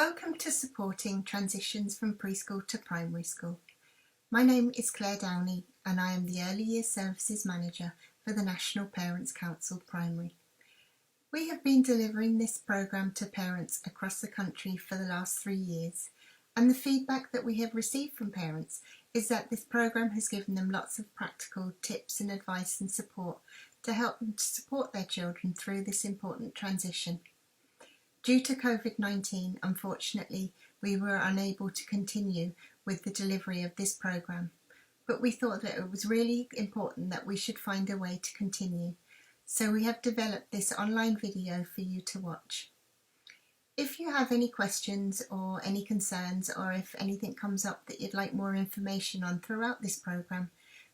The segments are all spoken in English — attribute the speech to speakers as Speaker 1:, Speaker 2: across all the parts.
Speaker 1: Welcome to Supporting Transitions from Preschool to Primary School. My name is Claire Downey and I am the Early Years Services Manager for the National Parents Council Primary. We have been delivering this programme to parents across the country for the last 3 years, and the feedback that we have received from parents is that this programme has given them lots of practical tips and advice and support to help them to support their children through this important transition. Due to COVID-19, unfortunately, we were unable to continue with the delivery of this programme, but we thought that it was really important that we should find a way to continue, so we have developed this online video for you to watch. If you have any questions or any concerns, or if anything comes up that you'd like more information on throughout this programme,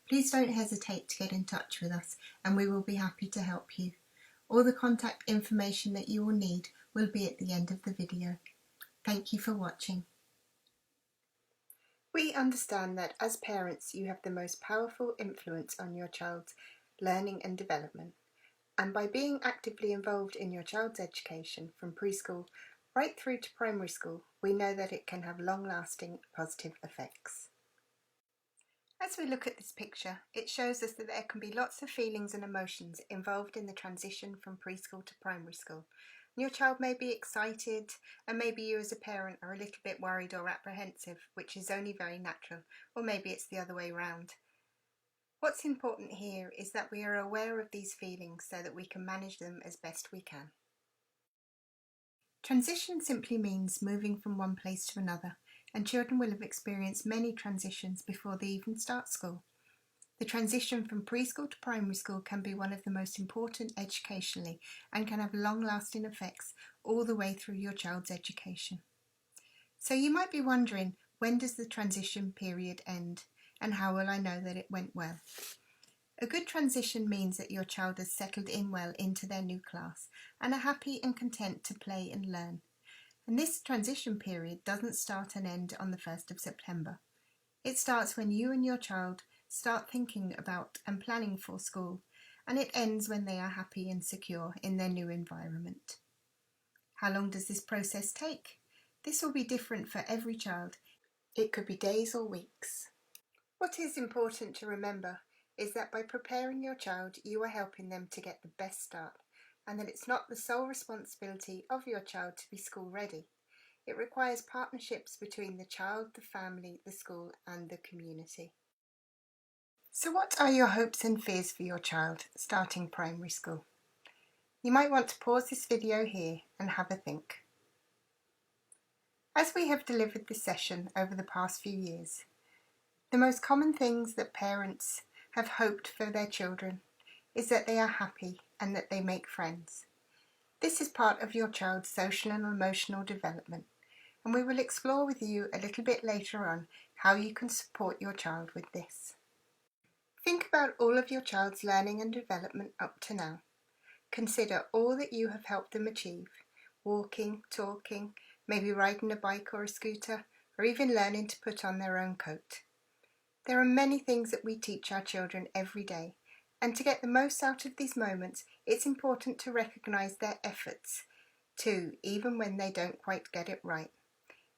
Speaker 1: please don't hesitate to get in touch with us and we will be happy to help you. All the contact information that you will need will be at the end of the video. Thank you for watching. We understand that as parents you have the most powerful influence on your child's learning and development, and by being actively involved in your child's education from preschool right through to primary school, we know that it can have long-lasting positive effects. As we look at this picture, it shows us that there can be lots of feelings and emotions involved in the transition from preschool to primary school. Your child may be excited, and maybe you as a parent are a little bit worried or apprehensive, which is only very natural, or maybe it's the other way round. What's important here is that we are aware of these feelings so that we can manage them as best we can. Transition simply means moving from one place to another, and children will have experienced many transitions before they even start school. The transition from preschool to primary school can be one of the most important educationally and can have long-lasting effects all the way through your child's education. So you might be wondering, when does the transition period end and how will I know that it went well? A good transition means that your child has settled in well into their new class and are happy and content to play and learn. And this transition period doesn't start and end on the 1st of September. It starts when you and your child start thinking about and planning for school, and it ends when they are happy and secure in their new environment. How long does this process take? This will be different for every child. It could be days or weeks. What is important to remember is that by preparing your child, you are helping them to get the best start, and that it's not the sole responsibility of your child to be school ready. It requires partnerships between the child, the family, the school and the community. So what are your hopes and fears for your child starting primary school? You might want to pause this video here and have a think. As we have delivered this session over the past few years, the most common things that parents have hoped for their children is that they are happy and that they make friends. This is part of your child's social and emotional development, and we will explore with you a little bit later on how you can support your child with this. Think about all of your child's learning and development up to now. Consider all that you have helped them achieve: walking, talking, maybe riding a bike or a scooter, or even learning to put on their own coat. There are many things that we teach our children every day, and to get the most out of these moments, it's important to recognise their efforts too, even when they don't quite get it right.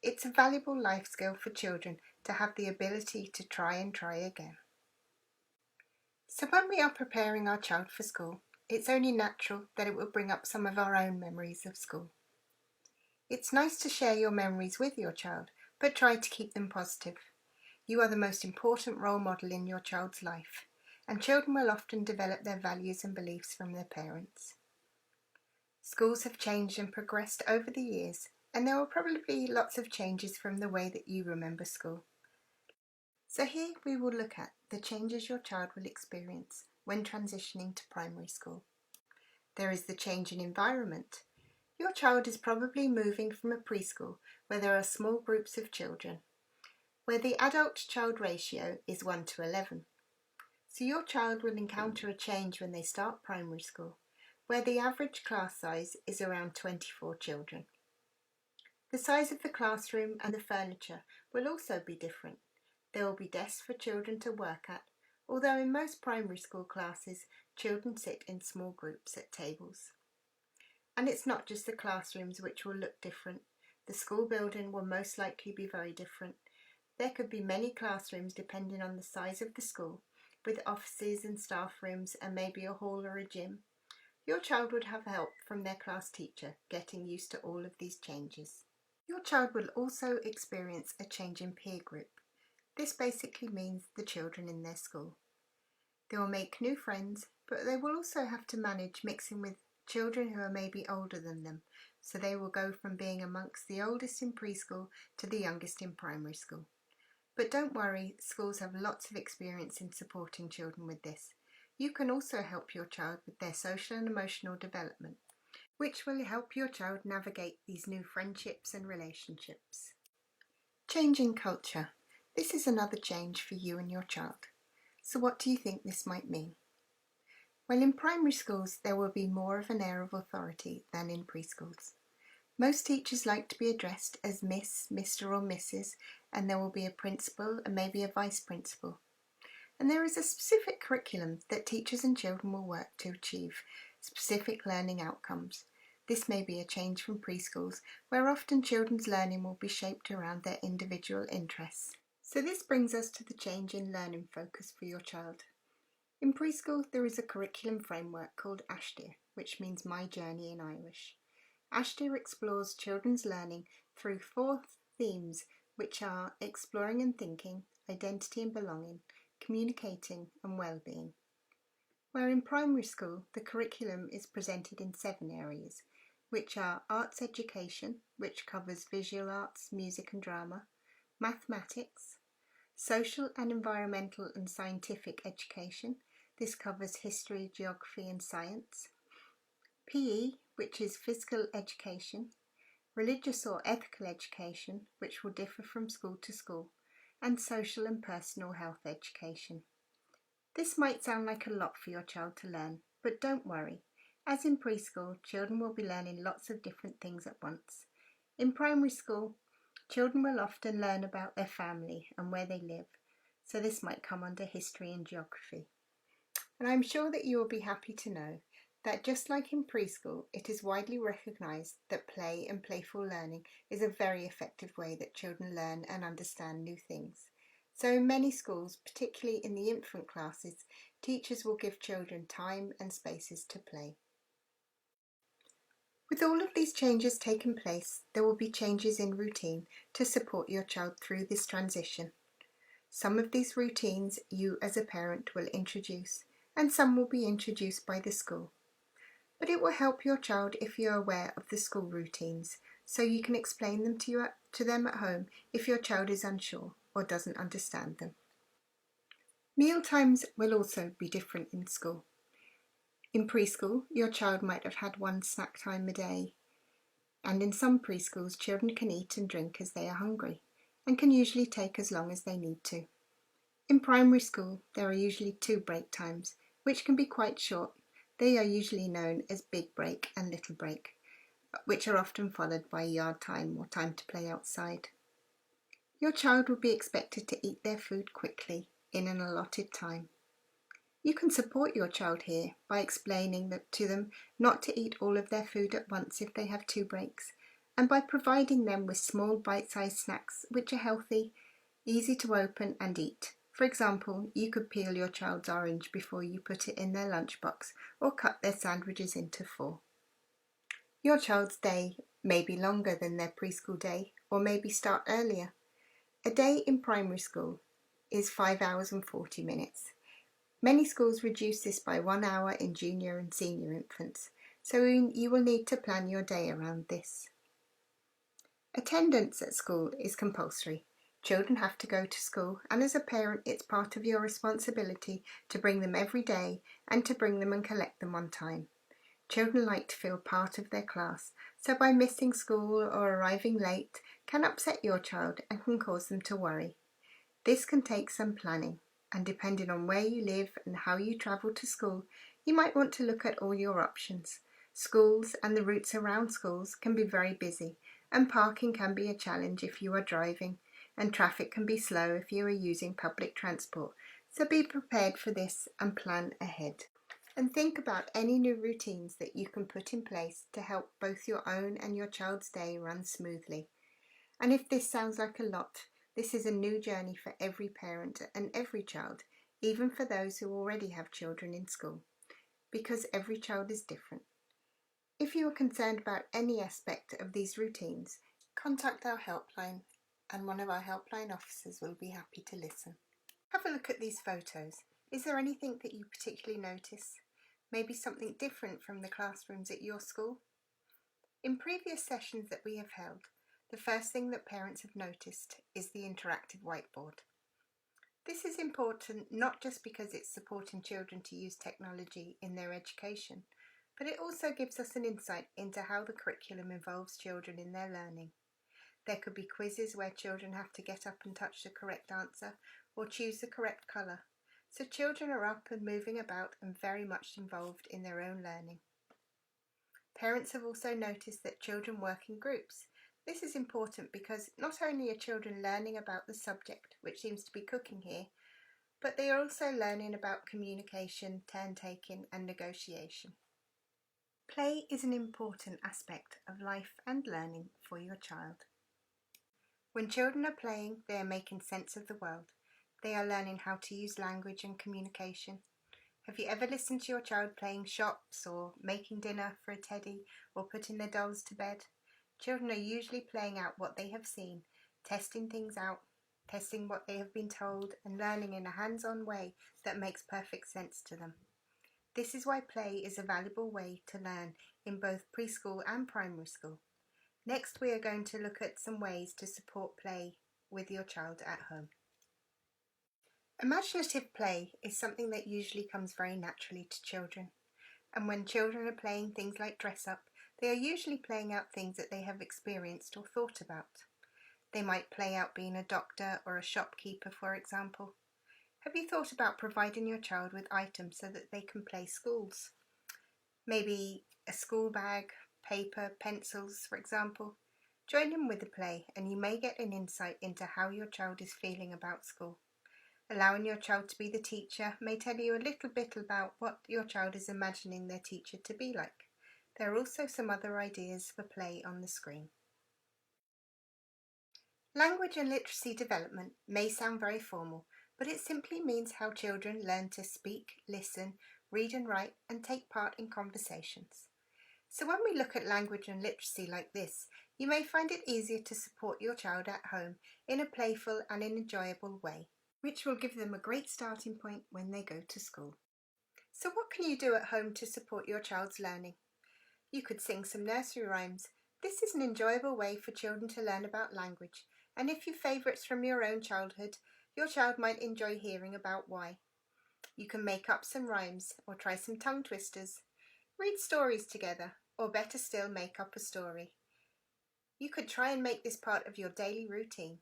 Speaker 1: It's a valuable life skill for children to have the ability to try again. So when we are preparing our child for school, it's only natural that it will bring up some of our own memories of school. It's nice to share your memories with your child, but try to keep them positive. You are the most important role model in your child's life, and children will often develop their values and beliefs from their parents. Schools have changed and progressed over the years, and there will probably be lots of changes from the way that you remember school. So here we will look at the changes your child will experience when transitioning to primary school. There is the change in environment. Your child is probably moving from a preschool where there are small groups of children, where the adult-to-child ratio is 1 to 11. So your child will encounter a change when they start primary school, where the average class size is around 24 children. The size of the classroom and the furniture will also be different. There will be desks for children to work at, although in most primary school classes, children sit in small groups at tables. And it's not just the classrooms which will look different. The school building will most likely be very different. There could be many classrooms depending on the size of the school, with offices and staff rooms and maybe a hall or a gym. Your child would have help from their class teacher getting used to all of these changes. Your child will also experience a change in peer group. This basically means the children in their school. They will make new friends, but they will also have to manage mixing with children who are maybe older than them, so they will go from being amongst the oldest in preschool to the youngest in primary school. But don't worry, schools have lots of experience in supporting children with this. You can also help your child with their social and emotional development, which will help your child navigate these new friendships and relationships. Changing culture. This is another change for you and your child. So what do you think this might mean? Well, in primary schools there will be more of an air of authority than in preschools. Most teachers like to be addressed as Miss, Mr or Mrs, and there will be a principal and maybe a vice principal. And there is a specific curriculum that teachers and children will work to achieve specific learning outcomes. This may be a change from preschools, where often children's learning will be shaped around their individual interests. So this brings us to the change in learning focus for your child. In preschool, there is a curriculum framework called Ashdir, which means My Journey in Irish. Ashdir explores children's learning through 4 themes, which are exploring and thinking, identity and belonging, communicating and well-being. Where in primary school, the curriculum is presented in 7 areas, which are arts education, which covers visual arts, music and drama, mathematics, social and environmental and scientific education. This covers history, geography and science. PE, which is physical education. Religious or ethical education, which will differ from school to school. And social and personal health education. This might sound like a lot for your child to learn, but don't worry. As in preschool, children will be learning lots of different things at once. In primary school, children will often learn about their family and where they live, so this might come under history and geography. And I'm sure that you will be happy to know that just like in preschool, it is widely recognised that play and playful learning is a very effective way that children learn and understand new things. So in many schools, particularly in the infant classes, teachers will give children time and spaces to play. With all of these changes taking place, there will be changes in routine to support your child through this transition. Some of these routines you as a parent will introduce, and some will be introduced by the school. But it will help your child if you're aware of the school routines, so you can explain them to them at home if your child is unsure or doesn't understand them. Meal times will also be different in school. In preschool, your child might have had 1 snack time a day, and in some preschools, children can eat and drink as they are hungry, and can usually take as long as they need to. In primary school, there are usually 2 break times, which can be quite short. They are usually known as big break and little break, which are often followed by yard time or time to play outside. Your child will be expected to eat their food quickly in an allotted time. You can support your child here by explaining to them not to eat all of their food at once if they have 2 breaks, and by providing them with small bite-sized snacks which are healthy, easy to open and eat. For example, you could peel your child's orange before you put it in their lunchbox or cut their sandwiches into 4. Your child's day may be longer than their preschool day or maybe start earlier. A day in primary school is 5 hours and 40 minutes. Many schools reduce this by 1 hour in junior and senior infants, so you will need to plan your day around this. Attendance at school is compulsory. Children have to go to school, and as a parent it's part of your responsibility to bring them every day and to bring them and collect them on time. Children like to feel part of their class, so by missing school or arriving late can upset your child and can cause them to worry. This can take some planning, and depending on where you live and how you travel to school, you might want to look at all your options. Schools and the routes around schools can be very busy, and parking can be a challenge if you are driving, and traffic can be slow if you are using public transport, so be prepared for this and plan ahead. And think about any new routines that you can put in place to help both your own and your child's day run smoothly. And if this sounds like a lot, this is a new journey for every parent and every child, even for those who already have children in school, because every child is different. If you are concerned about any aspect of these routines, contact our helpline and one of our helpline officers will be happy to listen. Have a look at these photos. Is there anything that you particularly notice? Maybe something different from the classrooms at your school? In previous sessions that we have held, the first thing that parents have noticed is the interactive whiteboard. This is important not just because it's supporting children to use technology in their education, but it also gives us an insight into how the curriculum involves children in their learning. There could be quizzes where children have to get up and touch the correct answer or choose the correct colour, so children are up and moving about and very much involved in their own learning. Parents have also noticed that children work in groups. This is important because not only are children learning about the subject, which seems to be cooking here, but they are also learning about communication, turn-taking and negotiation. Play is an important aspect of life and learning for your child. When children are playing, they are making sense of the world. They are learning how to use language and communication. Have you ever listened to your child playing shops or making dinner for a teddy or putting their dolls to bed? Children are usually playing out what they have seen, testing things out, testing what they have been told and learning in a hands-on way that makes perfect sense to them. This is why play is a valuable way to learn in both preschool and primary school. Next, we are going to look at some ways to support play with your child at home. Imaginative play is something that usually comes very naturally to children. And when children are playing things like dress up, they are usually playing out things that they have experienced or thought about. They might play out being a doctor or a shopkeeper, for example. Have you thought about providing your child with items so that they can play schools? Maybe a school bag, paper, pencils, for example. Join them with the play and you may get an insight into how your child is feeling about school. Allowing your child to be the teacher may tell you a little bit about what your child is imagining their teacher to be like. There are also some other ideas for play on the screen. Language and literacy development may sound very formal, but it simply means how children learn to speak, listen, read and write, and take part in conversations. So when we look at language and literacy like this, you may find it easier to support your child at home in a playful and an enjoyable way, which will give them a great starting point when they go to school. So what can you do at home to support your child's learning? You could sing some nursery rhymes. This is an enjoyable way for children to learn about language, and if you favourites from your own childhood, your child might enjoy hearing about why. You can make up some rhymes or try some tongue twisters. Read stories together, or better still, make up a story. You could try and make this part of your daily routine.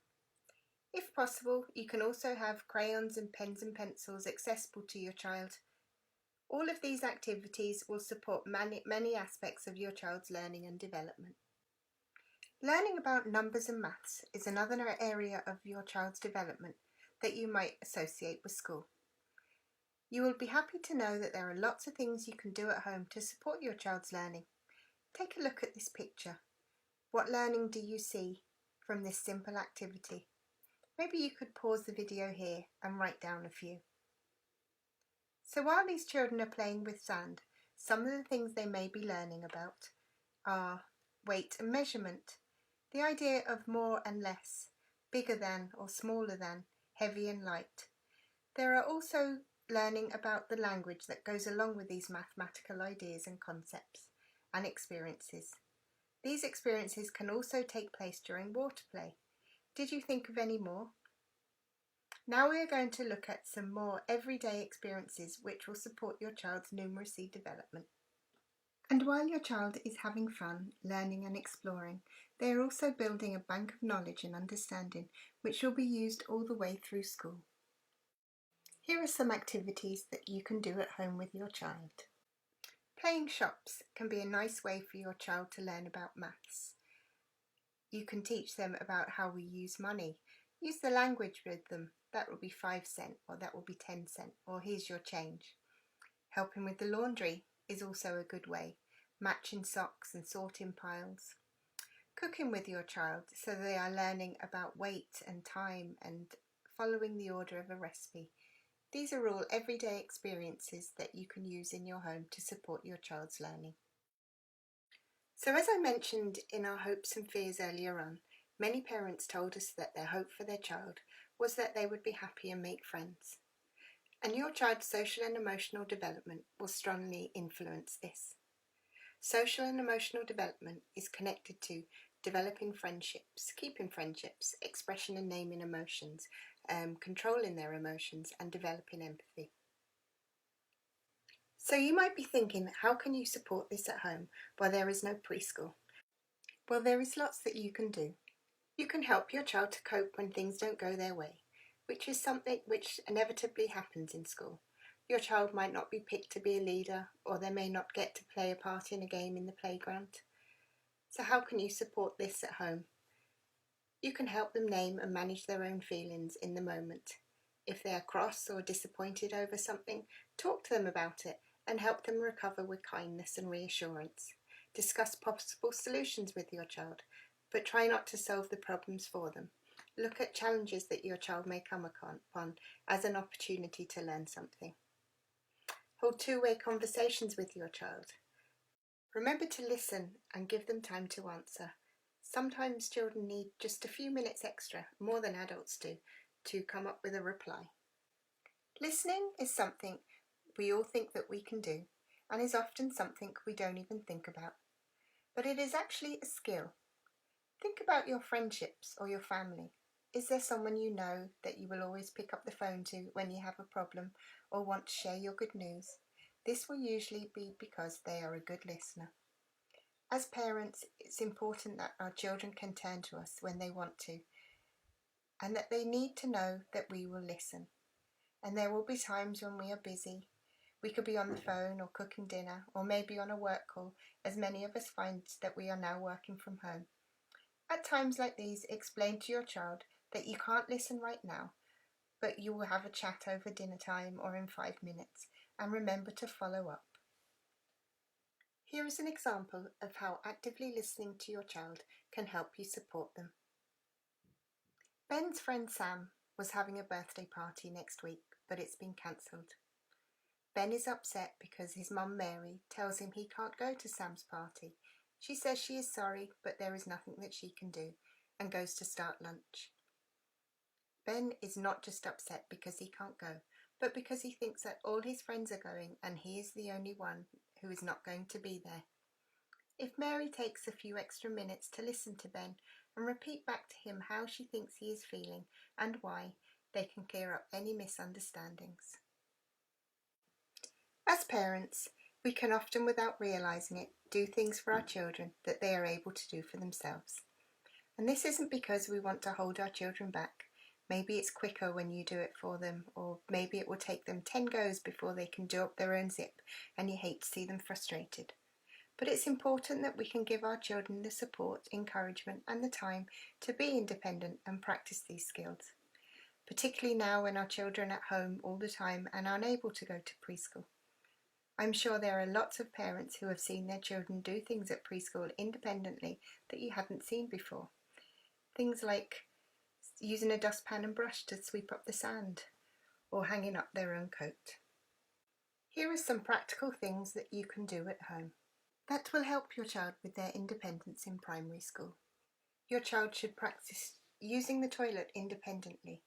Speaker 1: If possible, you can also have crayons and pens and pencils accessible to your child. All of these activities will support many aspects of your child's learning and development. Learning about numbers and maths is another area of your child's development that you might associate with school. You will be happy to know that there are lots of things you can do at home to support your child's learning. Take a look at this picture. What learning do you see from this simple activity? Maybe you could pause the video here and write down a few. So while these children are playing with sand, some of the things they may be learning about are weight and measurement, the idea of more and less, bigger than or smaller than, heavy and light. There are also learning about the language that goes along with these mathematical ideas and concepts and experiences. These experiences can also take place during water play. Did you think of any more? Now we are going to look at some more everyday experiences which will support your child's numeracy development. And while your child is having fun, learning and exploring, they are also building a bank of knowledge and understanding which will be used all the way through school. Here are some activities that you can do at home with your child. Playing shops can be a nice way for your child to learn about maths. You can teach them about how we use money. Use the language with them. That will be 5 cents or that will be 10 cents or here's your change. Helping with the laundry is also a good way. Matching socks and sorting piles. Cooking with your child so they are learning about weight and time and following the order of a recipe. These are all everyday experiences that you can use in your home to support your child's learning. So as I mentioned in our hopes and fears earlier on, many parents told us that their hope for their child was that they would be happy and make friends. And your child's social and emotional development will strongly influence this. Social and emotional development is connected to developing friendships, keeping friendships, expression and naming emotions, controlling their emotions, and developing empathy. So you might be thinking, how can you support this at home while there is no preschool? Well, there is lots that you can do. You can help your child to cope when things don't go their way, which is something which inevitably happens in school. Your child might not be picked to be a leader, or they may not get to play a part in a game in the playground. So how can you support this at home? You can help them name and manage their own feelings in the moment. If they are cross or disappointed over something, talk to them about it and help them recover with kindness and reassurance. Discuss possible solutions with your child, but try not to solve the problems for them. Look at challenges that your child may come upon as an opportunity to learn something. Hold two-way conversations with your child. Remember to listen and give them time to answer. Sometimes children need just a few minutes extra, more than adults do, to come up with a reply. Listening is something we all think that we can do, and is often something we don't even think about. But it is actually a skill. Think about your friendships or your family. Is there someone you know that you will always pick up the phone to when you have a problem or want to share your good news? This will usually be because they are a good listener. As parents, it's important that our children can turn to us when they want to, and that they need to know that we will listen. And there will be times when we are busy. We could be on the phone or cooking dinner, or maybe on a work call, as many of us find that we are now working from home. At times like these, explain to your child that you can't listen right now, but you will have a chat over dinner time or in 5 minutes, and remember to follow up. Here is an example of how actively listening to your child can help you support them. Ben's friend Sam was having a birthday party next week, but it's been cancelled. Ben is upset because his mum Mary tells him he can't go to Sam's party. She says she is sorry, but there is nothing that she can do, and goes to start lunch. Ben is not just upset because he can't go, but because he thinks that all his friends are going and he is the only one who is not going to be there. If Mary takes a few extra minutes to listen to Ben and repeat back to him how she thinks he is feeling and why, they can clear up any misunderstandings. As parents, we can often, without realising it, do things for our children that they are able to do for themselves. And this isn't because we want to hold our children back. Maybe it's quicker when you do it for them, or maybe it will take them 10 goes before they can do up their own zip and you hate to see them frustrated. But it's important that we can give our children the support, encouragement and the time to be independent and practice these skills, particularly now when our children are at home all the time and are unable to go to preschool. I'm sure there are lots of parents who have seen their children do things at preschool independently that you hadn't seen before. Things like using a dustpan and brush to sweep up the sand, or hanging up their own coat. Here are some practical things that you can do at home that will help your child with their independence in primary school. Your child should practice using the toilet independently.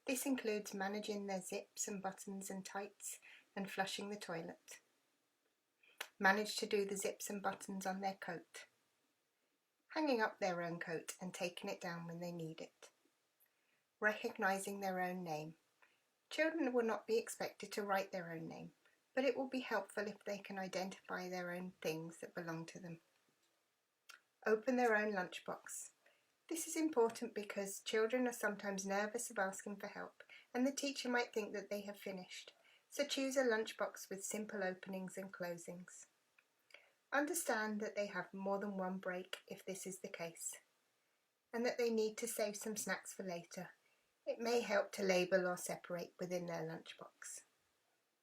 Speaker 1: This includes managing their zips and buttons and tights and flushing the toilet. Manage to do the zips and buttons on their coat. Hanging up their own coat and taking it down when they need it. Recognising their own name. Children will not be expected to write their own name, but it will be helpful if they can identify their own things that belong to them. Open their own lunchbox. This is important because children are sometimes nervous of asking for help, and the teacher might think that they have finished, so choose a lunchbox with simple openings and closings. Understand that they have more than one break if this is the case, and that they need to save some snacks for later. It may help to label or separate within their lunchbox.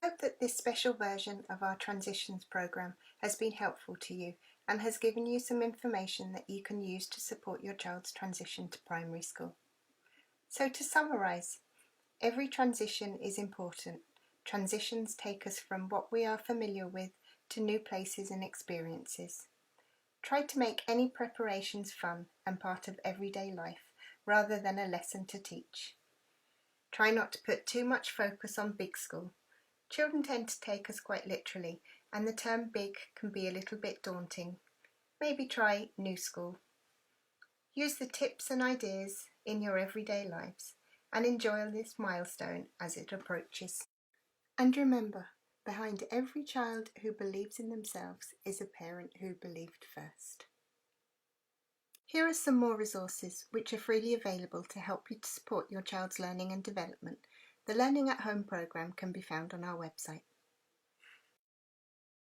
Speaker 1: I hope that this special version of our transitions program has been helpful to you and has given you some information that you can use to support your child's transition to primary school. So to summarise, every transition is important. Transitions take us from what we are familiar with to new places and experiences. Try to make any preparations fun and part of everyday life rather than a lesson to teach. Try not to put too much focus on big school. Children tend to take us quite literally, and the term big can be a little bit daunting. Maybe try new school. Use the tips and ideas in your everyday lives and enjoy this milestone as it approaches. And remember, behind every child who believes in themselves is a parent who believed first. Here are some more resources which are freely available to help you to support your child's learning and development. The Learning at Home programme can be found on our website.